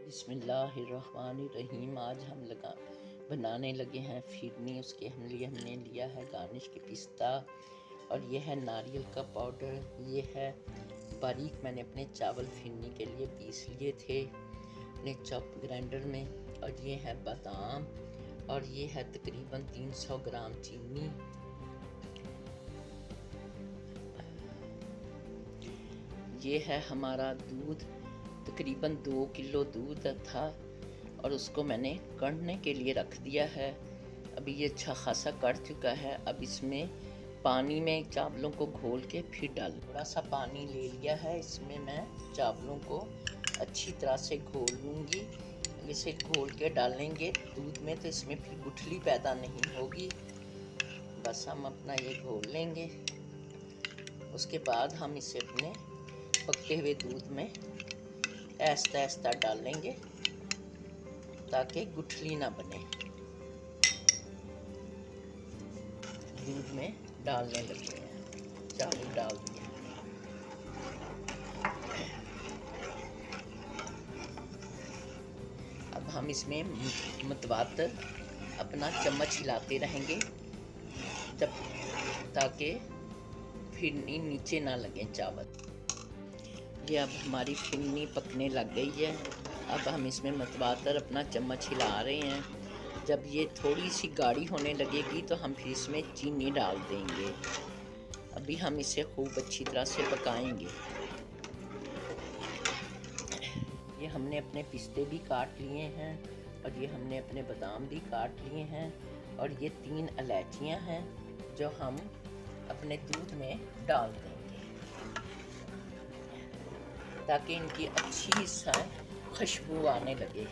बिस्मिल्लाहिर्रहमानिर्रहीम। आज हम बनाने लगे हैं फिरनी। उसके हमने लिया है गार्निश के पिस्ता, और ये है नारियल का पाउडर। ये है बारीक मैंने अपने चावल फिरनी के लिए पीस लिए थे अपने चॉप ग्राइंडर में। और ये है बादाम, और ये है तकरीबन 300 ग्राम चीनी। ये है हमारा दूध, तकरीबन 2 किलो दूध था, और उसको मैंने कढ़ने के लिए रख दिया है। अभी ये अच्छा खासा कढ़ चुका है। अब इसमें पानी में चावलों को घोल के फिर डाल, थोड़ा सा पानी ले लिया है। इसमें मैं चावलों को अच्छी तरह से घोल लूँगी। इसे घोल के डालेंगे दूध में तो इसमें फिर गुठली पैदा नहीं होगी। बस हम अपना ये घोल लेंगे। उसके बाद हम इसे अपने पके हुए दूध में ऐसा ऐसा डालेंगे ताकि गुठली ना बने। दूध में डालने लगे हैं, चावल डाल दिए। अब हम इसमें मतवातर अपना चम्मच हिलाते रहेंगे जब ताकि फिरनी नीचे ना लगे चावल। ये अब हमारी फिरनी पकने लग गई है। अब हम इसमें मतवातर अपना चम्मच हिला रहे हैं। जब ये थोड़ी सी गाढ़ी होने लगेगी तो हम फिर इसमें चीनी डाल देंगे। अभी हम इसे खूब अच्छी तरह से पकाएंगे। ये हमने अपने पिस्ते भी काट लिए हैं, और ये हमने अपने बादाम भी काट लिए हैं, और ये 3 इलायचियाँ हैं जो हम अपने दूध में डाल देंगे ताकि इनकी अच्छी खुशबू आने लगे।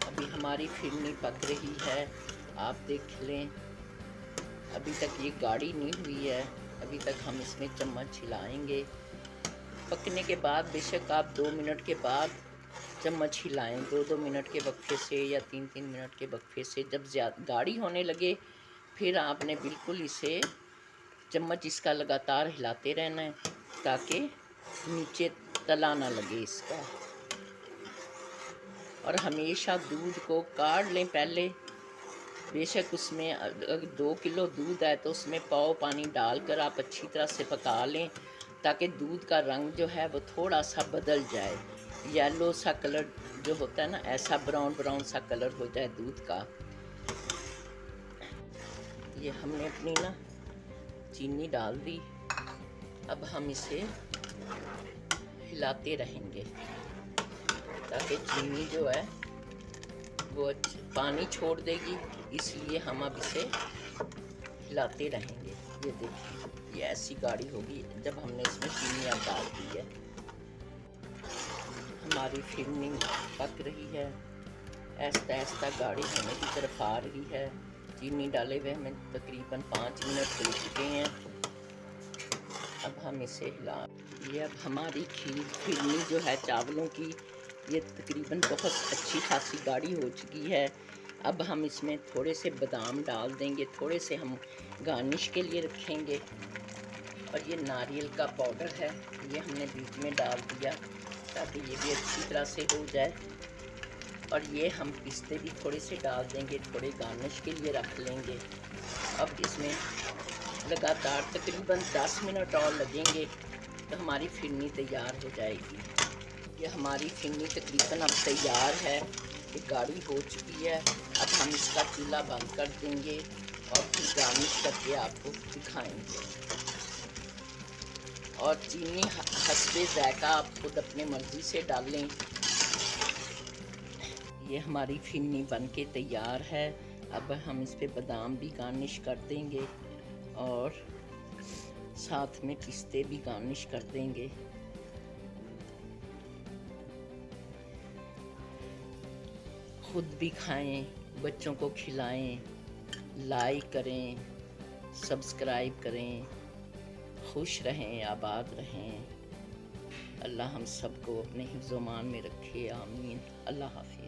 अभी हमारी फिरनी पक रही है, आप देख लें। अभी तक ये गाढ़ी नहीं हुई है। अभी तक हम इसमें चम्मच हिलाएंगे। पकने के बाद बेशक आप 2 मिनट के बाद चम्मच हिलाएं, 2-2 मिनट के वक्फे से या 3-3 मिनट के वक्फे से। जब ज़्यादा गाढ़ी होने लगे फिर आपने बिल्कुल इसे चम्मच इसका लगातार हिलाते रहना है ताकि नीचे तला ना लगे इसका। और हमेशा दूध को काढ़ लें पहले। बेशक उसमें अगर 2 किलो दूध है तो उसमें पाव पानी डालकर आप अच्छी तरह से पका लें ताकि दूध का रंग जो है वो थोड़ा सा बदल जाए। येलो सा कलर जो होता है ना, ऐसा ब्राउन ब्राउन सा कलर हो जाए दूध का। ये हमने अपनी ना चीनी डाल दी। अब हम इसे हिलाते रहेंगे ताकि चीनी जो है वो पानी छोड़ देगी, इसलिए हम अब इसे हिलाते रहेंगे। ये देखिए, ये ऐसी गाढ़ी होगी जब हमने इसमें चीनी अब डाल दी है। हमारी फिरनी पक रही है, ऐसा ऐसा गाढ़ी होने की तरफ आ रही है। चीनी डाले हुए हमें तकरीबन 5 मिनट हो चुके हैं। अब हम इसे हिला, ये अब हमारी फिरनी जो है चावलों की, ये तकरीबन बहुत अच्छी खासी गाढ़ी हो चुकी है। अब हम इसमें थोड़े से बादाम डाल देंगे, थोड़े से हम गार्निश के लिए रखेंगे। और ये नारियल का पाउडर है, ये हमने बीच में डाल दिया ताकि ये भी अच्छी तरह से हो जाए। और ये हम पिस्ते भी थोड़े से डाल देंगे, थोड़े गार्निश के लिए रख लेंगे। अब इसमें लगातार तकरीबन 10 मिनट और लगेंगे तो हमारी फिरनी तैयार हो जाएगी। ये हमारी फिरनी तकरीबन अब तैयार है, ये गाढ़ी हो चुकी है। अब हम इसका चूल्हा बंद कर देंगे और फिर गार्निश करके आपको दिखाएंगे। और चीनी हस्बे ज़ायक़ा आप खुद अपने मर्ज़ी से डालें। ये हमारी फिरनी बन के तैयार है। अब हम इस पे बादाम भी गार्निश कर देंगे और साथ में पिस्ते भी गार्निश कर देंगे। खुद भी खाएं, बच्चों को खिलाएं, लाइक करें, सब्सक्राइब करें। खुश रहें, आबाद रहें। अल्लाह हम सबको अपने हिफ्ज़-ओ-मान में रखे। आमीन। अल्लाह हाफ़िज़।